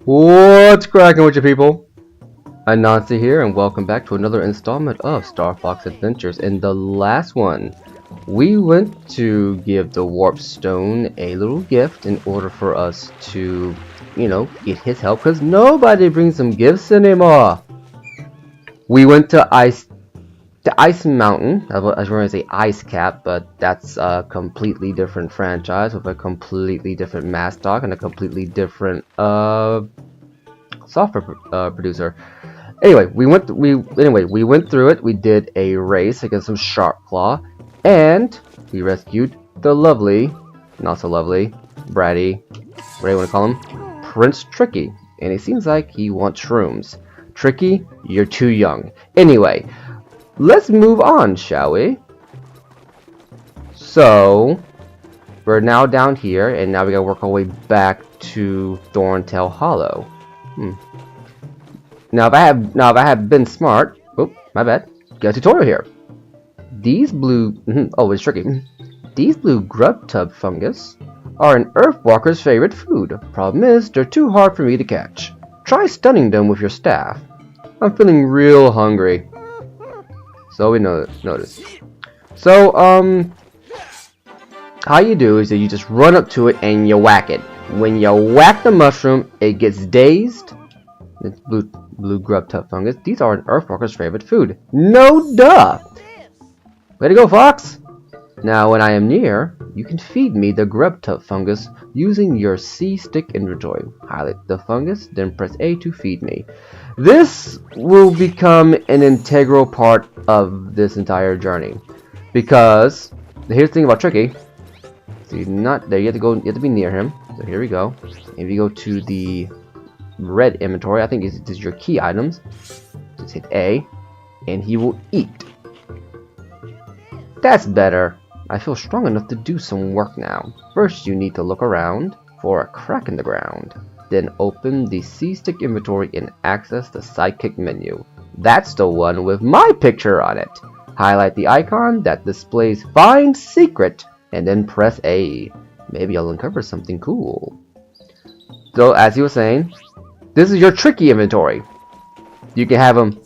What's cracking with you people? Anansi here, and welcome back to another installment of Star Fox Adventures. In the last one, we went to give the Warp Stone a little gift in order for us to, get his help, because nobody brings him gifts anymore. We went to Ice Mountain. I was going to say Ice Cap, but that's a completely different franchise with a completely different mascot and a completely different software producer. Anyway, we went through it. We did a race against some Sharpclaw, and we rescued the lovely, not so lovely, bratty, what do you want to call him, Prince Tricky. And it seems like he wants shrooms. Tricky, you're too young. Anyway, let's move on, shall we? So, we're now down here, and now we gotta work our way back to Thorntail Hollow. Now if I have been smart, oh, my bad, got a tutorial here. These blue, oh, it's tricky. These blue grub tub fungus are an Earthwalker's favorite food. Problem is, they're too hard for me to catch. Try stunning them with your staff. I'm feeling real hungry. So we notice. So, how you do is that you just run up to it and you whack it. When you whack the mushroom, it gets dazed. It's blue grub tub fungus. These are an Earthwalker's favorite food. No duh! Way to go, Fox! Now, when I am near, you can feed me the grub tub fungus using your C-stick inventory. Highlight the fungus, then press A to feed me. This will become an integral part of this entire journey. Because, here's the thing about Tricky. So you're not there, you have to be near him. So here we go. If you go to the red inventory, I think this is your key items. Just hit A, and he will eat. That's better. I feel strong enough to do some work now. First, you need to look around for a crack in the ground. Then open the C-stick inventory and access the sidekick menu. That's the one with my picture on it. Highlight the icon that displays Find Secret, and then press A. Maybe I'll uncover something cool. So, as he was saying, this is your Tricky inventory. You can have him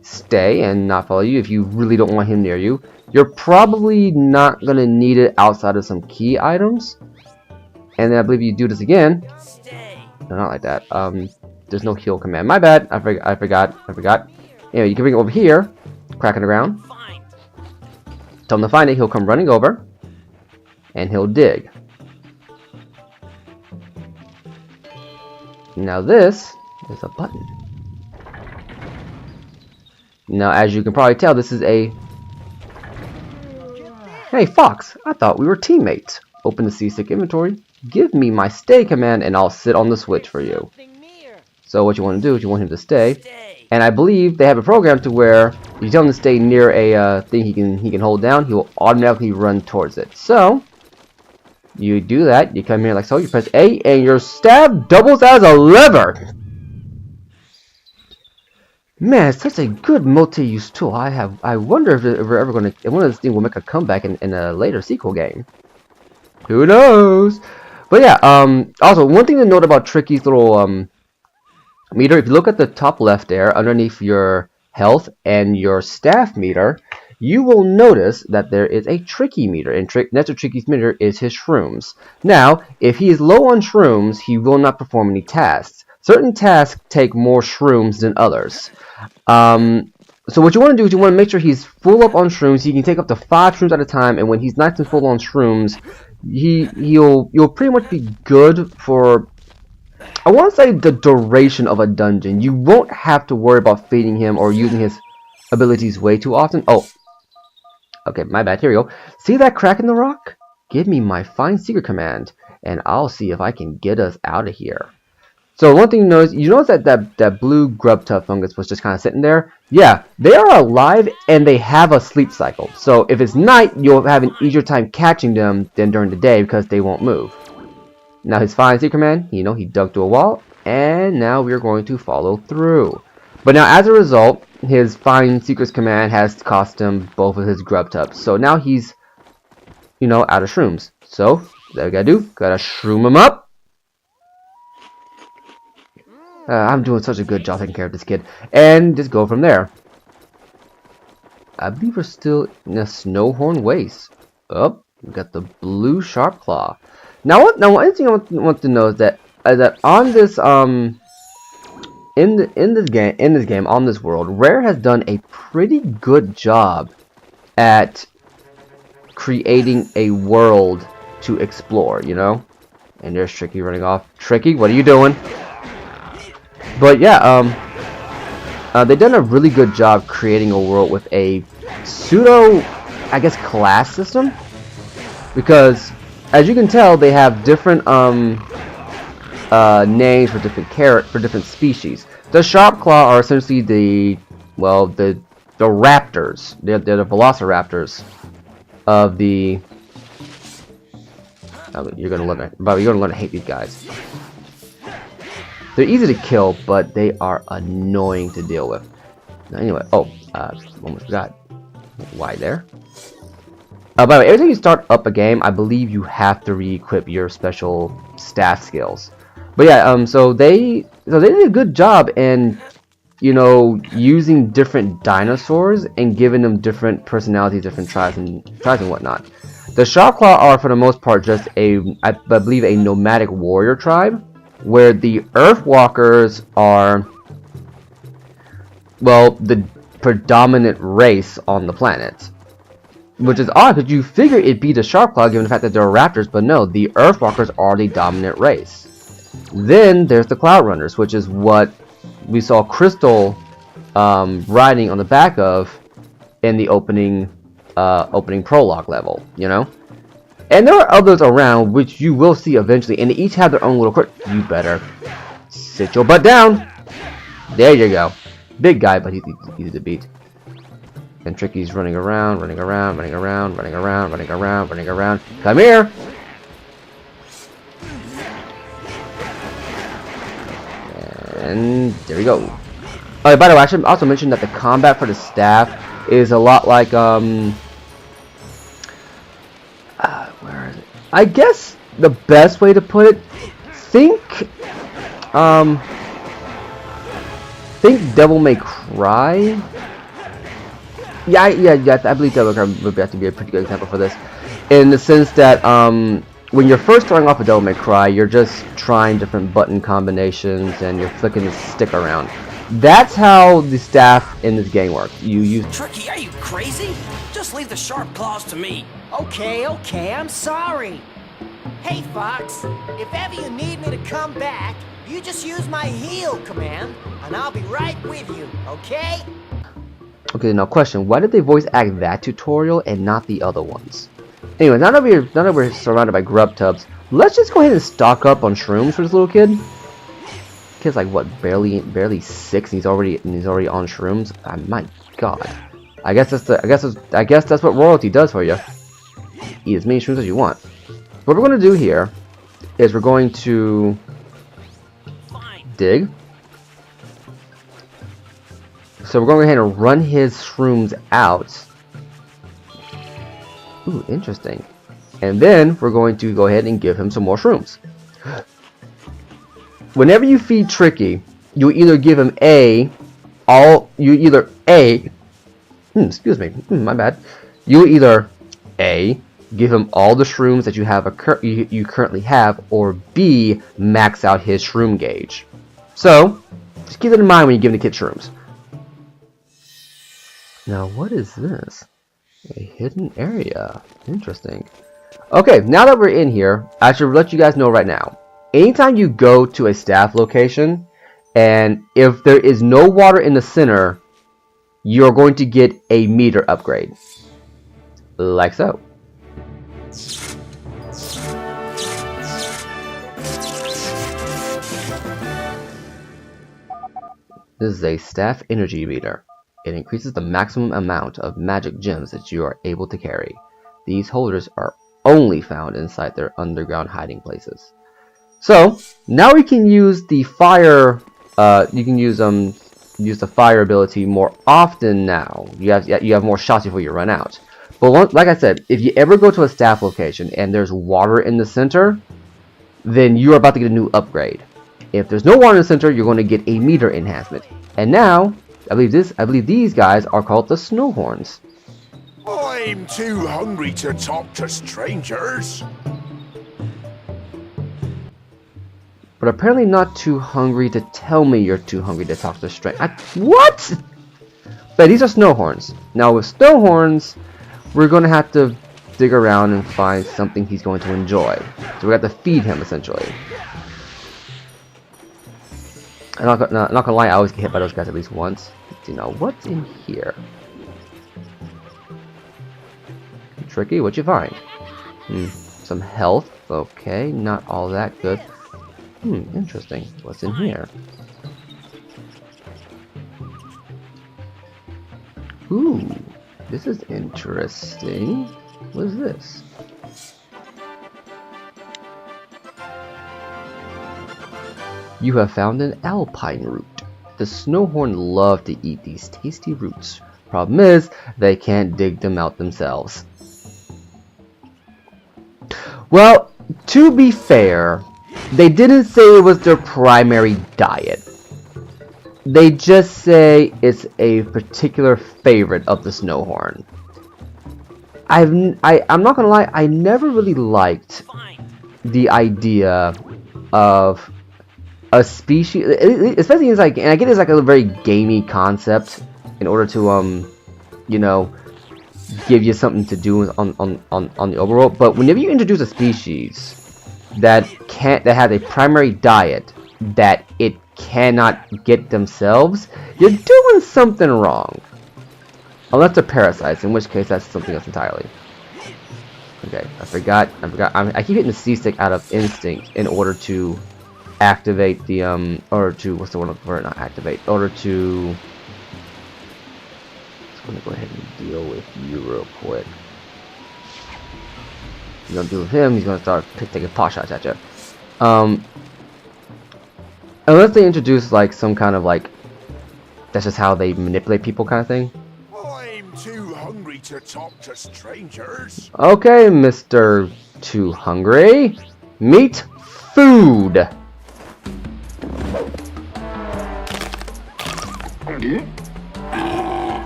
stay and not follow you if you really don't want him near you. You're probably not going to need it outside of some key items. And then I believe you do this again. No, not like that. There's no heal command. My bad. I forgot. Anyway, you can bring it over here. Crack in the ground. Tell him to find it. He'll come running over. And he'll dig. Now this is a button. Now, as you can probably tell, this is a... Hey, Fox, I thought we were teammates. Open the C-stick inventory. Give me my stay command, and I'll sit on the switch for you. So what you want to do is you want him to stay. And I believe they have a program to where if you tell him to stay near a thing he can hold down, he will automatically run towards it. So you do that. You come here like so. You press A, and your staff doubles as a lever. Man, it's such a good multi-use tool. I wonder if we're ever going to... One of these things will make a comeback in a later sequel game. Who knows? But yeah, also, one thing to note about Tricky's little meter, if you look at the top left there, underneath your health and your staff meter, you will notice that there is a Tricky meter. And next to Tricky's meter is his shrooms. Now, if he is low on shrooms, he will not perform any tasks. Certain tasks take more shrooms than others. So what you want to do is you want to make sure he's full up on shrooms. He can take up to 5 shrooms at a time, and when he's nice and full on shrooms, you'll pretty much be good for, I want to say, the duration of a dungeon. You won't have to worry about feeding him or using his abilities way too often. Oh, okay, my bad. Here we go. See that crack in the rock? Give me my Find Secret command, and I'll see if I can get us out of here. So one thing you notice that blue grub tub fungus was just kind of sitting there. Yeah, they are alive and they have a sleep cycle. So if it's night, you'll have an easier time catching them than during the day because they won't move. Now his Find Secret command, he dug through a wall, and now we're going to follow through. But now as a result, his Find Secrets command has cost him both of his grub tubs. So now he's, out of shrooms. So, what we gotta do? Gotta shroom him up. I'm doing such a good job taking care of this kid. And just go from there. I believe we're still in a Snowhorn Waste. Oh, we got the blue Sharp Claw. Now, one thing I want to know is that on this in this game on this world, Rare has done a pretty good job at creating a world to explore. You know, and there's Tricky running off. Tricky, what are you doing? But yeah, they've done a really good job creating a world with a pseudo, I guess, class system, because as you can tell, they have different names for different species. The Sharp Claw are essentially the raptors. They're the velociraptors of the. You're gonna learn to hate these guys. They're easy to kill, but they are annoying to deal with. Now, anyway, almost forgot. Why there? By the way, every time you start up a game, I believe you have to re-equip your special staff skills. But yeah, so they did a good job in, you know, using different dinosaurs and giving them different personalities, different tribes and whatnot. The Sharp Claw are, for the most part, just I believe, a nomadic warrior tribe, where the Earthwalkers are, well, the predominant race on the planet. Which is odd, because you figure it'd be the Sharp Claw given the fact that they're raptors, but no, the Earthwalkers are the dominant race. Then there's the Cloud Runners, which is what we saw Crystal riding on the back of in the opening prologue level, you know? And there are others around, which you will see eventually, and they each have their own little quirk. You better sit your butt down. There you go. Big guy, but he's easy to beat. And Tricky's running around. Come here! And there we go. Oh, by the way, I should also mention that the combat for the staff is a lot like, where is it? I guess the best way to put it, think Devil May Cry. Yeah, I believe Devil May Cry would have to be a pretty good example for this, in the sense that when you're first starting off with Devil May Cry, you're just trying different button combinations and you're flicking the stick around. That's how the staff in this game works. You use. Tricky, are you crazy? Just leave the Sharp Claws to me. Okay, I'm sorry. Hey, Fox, if ever you need me to come back, you just use my heal command, and I'll be right with you, okay? Okay, now question: why did they voice act that tutorial and not the other ones? Anyway, now that we're surrounded by grub tubs, let's just go ahead and stock up on shrooms for this little kid. Kid's like what, barely 6, and he's already on shrooms. My God, I guess that's what royalty does for you. Eat as many shrooms as you want. What we're going to do here is we're going to dig. So we're going to go ahead and run his shrooms out. Ooh, interesting. And then we're going to go ahead and give him some more shrooms. Whenever you feed Tricky, you either give him excuse me, my bad. You either A, give him all the shrooms that you currently have, or B, max out his shroom gauge. So, just keep that in mind when you give the kid shrooms. Now, what is this? A hidden area. Interesting. Okay, now that we're in here, I should let you guys know right now. Anytime you go to a staff location, and if there is no water in the center, you're going to get a meter upgrade. Like so. This is a staff energy meter. It increases the maximum amount of magic gems that you are able to carry. These holders are only found inside their underground hiding places. So now we can use the fire. You can use the fire ability more often now. You have more shots before you run out. But like I said, if you ever go to a staff location and there's water in the center, then you're about to get a new upgrade. if there's no water in the center, you're going to get a meter enhancement. And now, I believe these guys are called the Snowhorns. I'm too hungry to talk to strangers. But apparently not too hungry to tell me you're too hungry to talk to strangers. What? But these are Snowhorns. Now with Snowhorns, we're going to have to dig around and find something he's going to enjoy. So we have to feed him essentially. I'm not gonna lie, I always get hit by those guys at least once. You know, what's in here? Tricky, what'd you find? Some health, okay, not all that good. Interesting. What's in here? Ooh, this is interesting. What is this? You have found an alpine root. The Snowhorn love to eat these tasty roots. Problem is, they can't dig them out themselves. Well, to be fair, they didn't say it was their primary diet. They just say it's a particular favorite of the Snowhorn. I'm not gonna lie, I never really liked the idea of a species, especially it's like, and I get it's like a very gamey concept in order to you know, give you something to do on the overworld. But whenever you introduce a species that has a primary diet that it cannot get themselves, you're doing something wrong. Unless they're parasites, in which case that's something else entirely. Okay, I forgot. I keep hitting the C stick out of instinct in order to activate the or to what's the word for it? Not activate. In order to. I'm gonna go ahead and deal with you real quick. You don't deal with him, he's gonna start taking pot shots at you. Unless they introduce like some kind of like that's just how they manipulate people kind of thing. I'm too hungry to talk to strangers. Okay, Mr. Too Hungry. Meat food.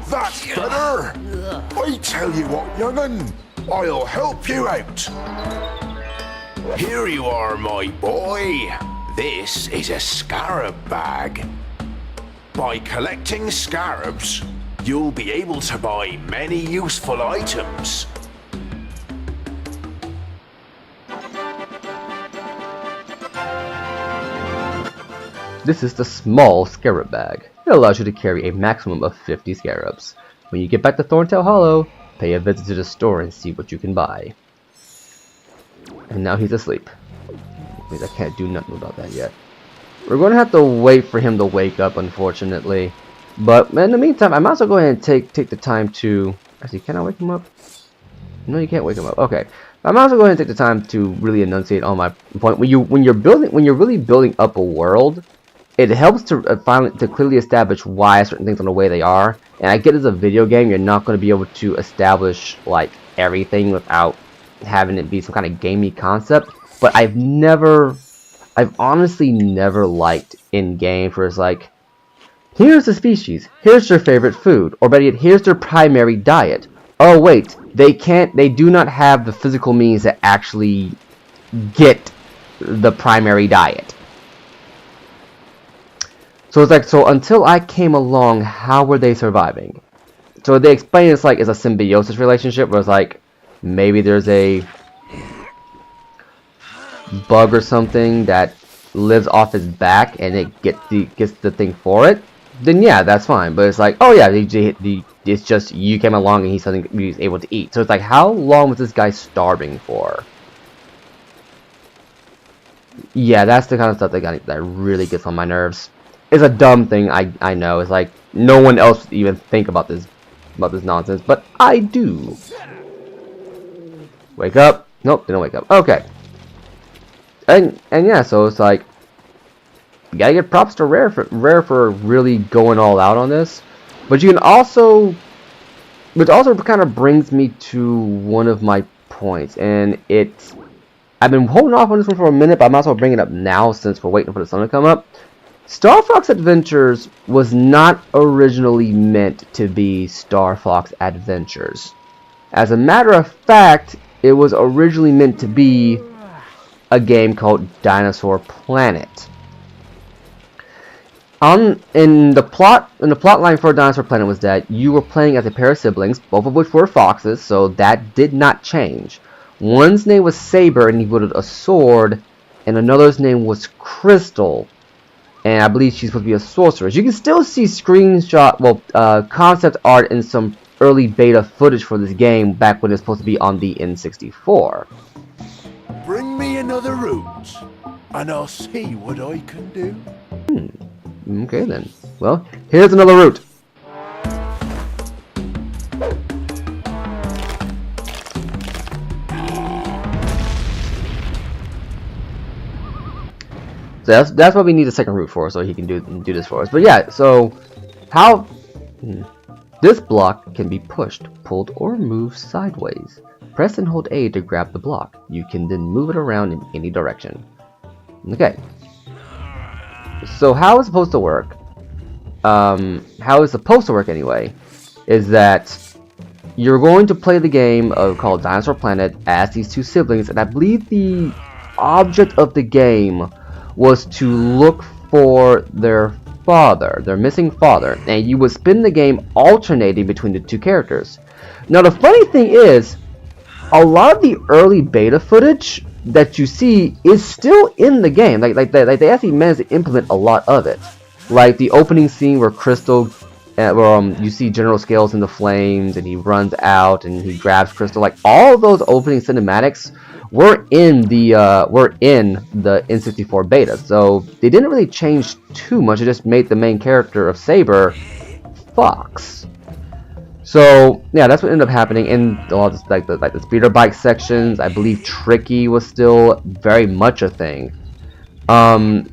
That's better. I tell you what, young'un, I'll help you out. Here you are, my boy. This is a scarab bag. By collecting scarabs, you'll be able to buy many useful items. This is the small scarab bag. It allows you to carry a maximum of 50 scarabs. When you get back to Thorntail Hollow, pay a visit to the store and see what you can buy. And now he's asleep. Means I can't do nothing about that yet. We're going to have to wait for him to wake up, unfortunately. But in the meantime, I might as well go ahead and take the time to... Actually, can I wake him up? No, you can't wake him up. Okay, I might as well go ahead and take the time to really enunciate on my point. When you're really building up a world, it helps to clearly establish why certain things are the way they are. And I get as a video game, you're not going to be able to establish like everything without having it be some kind of gamey concept. But I've honestly never liked in games where it's like, here's the species, here's their favorite food, or better yet, here's their primary diet. Oh wait, they do not have the physical means to actually get the primary diet. So it's like, so until I came along, how were they surviving? So they explain it's like it's a symbiosis relationship where it's like maybe there's a bug or something that lives off his back and it gets the thing for it. Then yeah, that's fine. But it's like, oh yeah, it's just you came along and he's able to eat. So it's like, how long was this guy starving for? Yeah, that's the kind of stuff that really gets on my nerves. It's a dumb thing, I know. It's like no one else would even think about this nonsense, but I do. Wake up. Nope, didn't wake up. Okay. And yeah, so it's like you gotta get props to Rare for really going all out on this. But you can also, which also kind of brings me to one of my points, and it's I've been holding off on this one for a minute, but I might as well bring it up now since we're waiting for the sun to come up. Star Fox Adventures was not originally meant to be Star Fox Adventures. As a matter of fact, it was originally meant to be a game called Dinosaur Planet. In the plot line for Dinosaur Planet was that you were playing as a pair of siblings, both of which were foxes, so that did not change. One's name was Saber, and he wielded a sword, and another's name was Crystal, and I believe she's supposed to be a sorceress. You can still see concept art in some early beta footage for this game back when it's supposed to be on the N64. Bring me another route, and I'll see what I can do. Okay then. Well, here's another route. So that's what we need a second route for, so he can do this for us. But yeah, so how this block can be pushed, pulled, or moved sideways. Press and hold A to grab the block. You can then move it around in any direction. Okay. So how it's supposed to work? How it's supposed to work anyway, is that you're going to play the game called Dinosaur Planet as these two siblings, and I believe the object of the game was to look for their father, their missing father, and you would spin the game alternating between the two characters. Now the funny thing is, a lot of the early beta footage that you see is still in the game. Like they actually managed to implement a lot of it. Like the opening scene where Crystal, you see General Scales in the flames, and he runs out and he grabs Crystal. Like all of those opening cinematics were in the N64 beta, so they didn't really change too much. It just made the main character of Saber Fox. So yeah, that's what ended up happening in a lot of the speeder bike sections. I believe Tricky was still very much a thing. So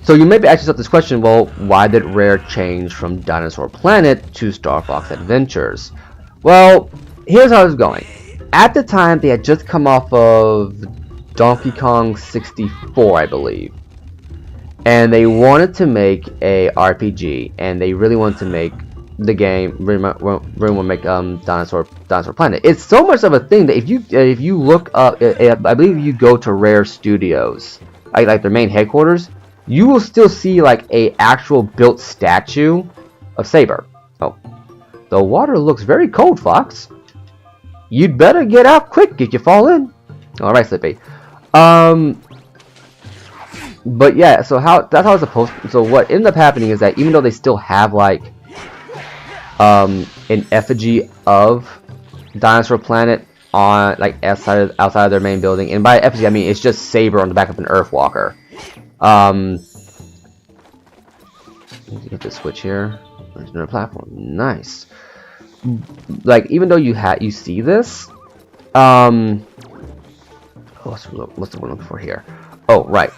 you may be asking yourself this question: well, why did Rare change from Dinosaur Planet to Star Fox Adventures? Well, here's how it's going. At the time, they had just come off of Donkey Kong 64, I believe, and they wanted to make a RPG, and they really wanted to make the game really want to make Dinosaur Planet. It's so much of a thing that if you look up, I believe if you go to Rare Studios, like their main headquarters, you will still see like a actual built statue of Saber. Oh, the water looks very cold, Fox. You'd better get out quick if you fall in. Alright, Slippy. But yeah, so that's how it's supposed to. So what ended up happening is that even though they still have like an effigy of Dinosaur Planet on like outside of their main building, and by effigy I mean it's just Saber on the back of an Earthwalker. Hit the switch here. There's another platform. Nice. Like even though you see this, what's the one I'm looking for here? Oh right.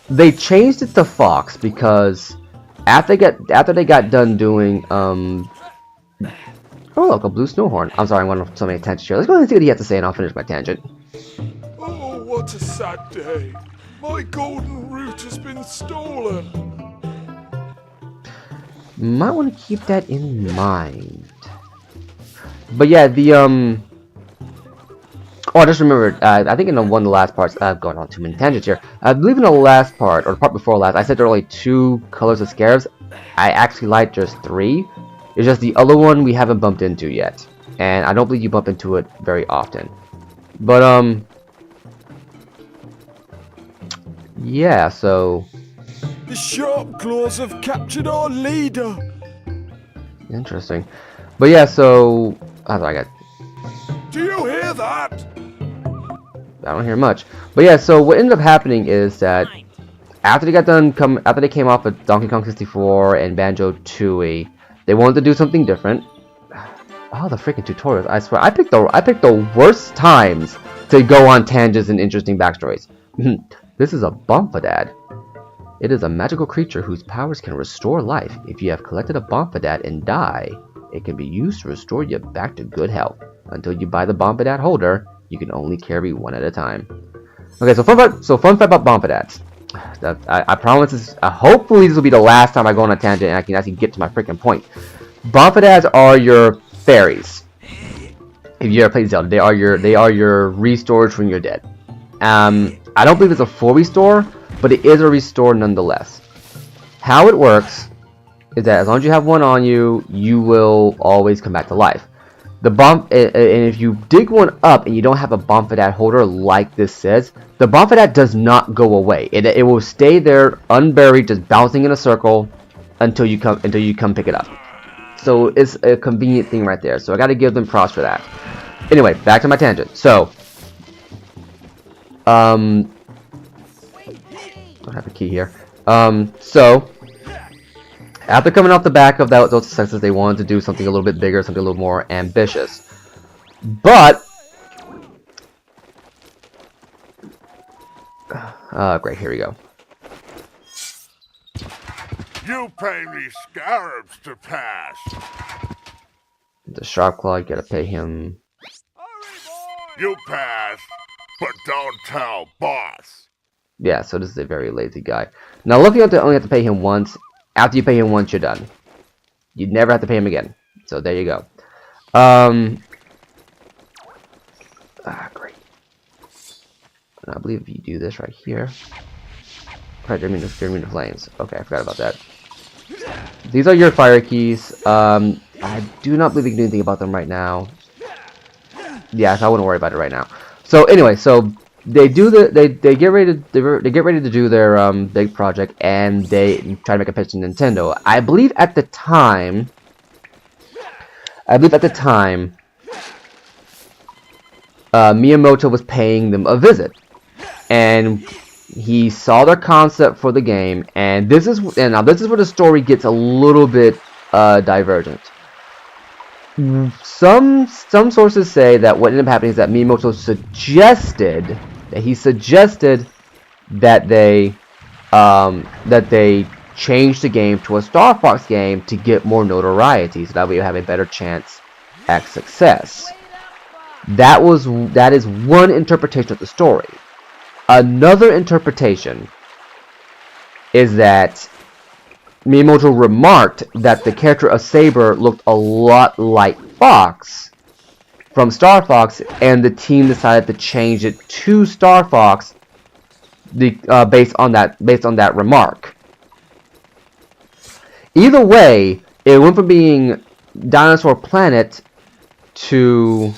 They changed it to Fox because after they got done doing oh look, a blue snowhorn. I'm sorry, I'm going to so many tangents here. Let's go ahead and see what he has to say, and I'll finish my tangent. Oh, what a sad day. My golden root has been stolen. Might want to keep that in mind. But yeah, oh, I just remembered. I think in one of the last parts, I've gone on too many tangents here. I believe in the last part, or the part before last, I said there were only 2 colors of scarabs. I actually like just 3. It's just the other one we haven't bumped into yet, and I don't believe you bump into it very often. But yeah. So The sharp claws have captured our leader. interesting. But yeah, so I got. Do you hear that? I don't hear much. But yeah, so what ended up happening is that after they came off of Donkey Kong 64 and Banjo-Tooie, they wanted to do something different. Oh, the freaking tutorials! I swear, I picked the worst times to go on tangents and interesting backstories. This is a Bombadad. It is a magical creature whose powers can restore life. If you have collected a Bombadad and die, It can be used to restore you back to good health. Until you buy the Bombadad holder, you can only carry one at a time. Okay, so fun fact about Bombadads. I promise this, hopefully this will be the last time I go on a tangent and I can actually get to my freaking point. Bombadads are your fairies. If you ever played Zelda, they are your restores when you're dead. I don't believe it's a full restore, but it is a restore nonetheless. How it works is that as long as you have one on you, you will always come back to life. And if you dig one up and you don't have a Bombadad holder like this says, the Bombadad does not go away. It will stay there unburied, just bouncing in a circle until you come pick it up. So it's a convenient thing right there. So I got to give them props for that. Anyway, back to my tangent. So, I don't have a key here. So, after coming off the back of those successes, they wanted to do something a little bit bigger, something a little more ambitious. But, great, here we go. You pay me scarabs to pass. The Sharpclaw, you gotta pay him. You pass, but don't tell boss. Yeah, so this is a very lazy guy. Now, luckily, you only have to pay him once. After you pay him once, you're done. You never have to pay him again. So there you go. Great. And I believe if you do this right here. Right, Dermina Flames. Okay, I forgot about that. These are your fire keys. I do not believe we can do anything about them right now. Yeah, so I wouldn't worry about it right now. So anyway, so they do they get ready to do their big project, and they try to make a pitch to Nintendo. I believe at the time Miyamoto was paying them a visit, and he saw their concept for the game, and this is where the story gets a little bit divergent. Some sources say that what ended up happening is that Miyamoto suggested that they change the game to a Star Fox game to get more notoriety, so that way you have a better chance at success. That is one interpretation of the story. Another interpretation is that Miyamoto remarked that the character of Saber looked a lot like Fox from Star Fox, and the team decided to change it to Star Fox based on that remark. Either way, it went from being Dinosaur Planet to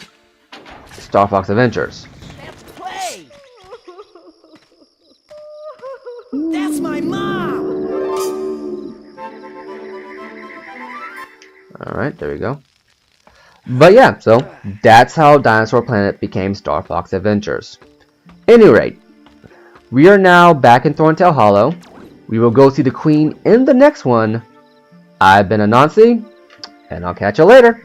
Star Fox Adventures. Let's play! That's my mom! Alright, there we go. But yeah, so that's how Dinosaur Planet became Star Fox Adventures. Any rate, we are now back in Thorntail Hollow. We will go see the Queen in the next one. I've been Anansi, and I'll catch you later.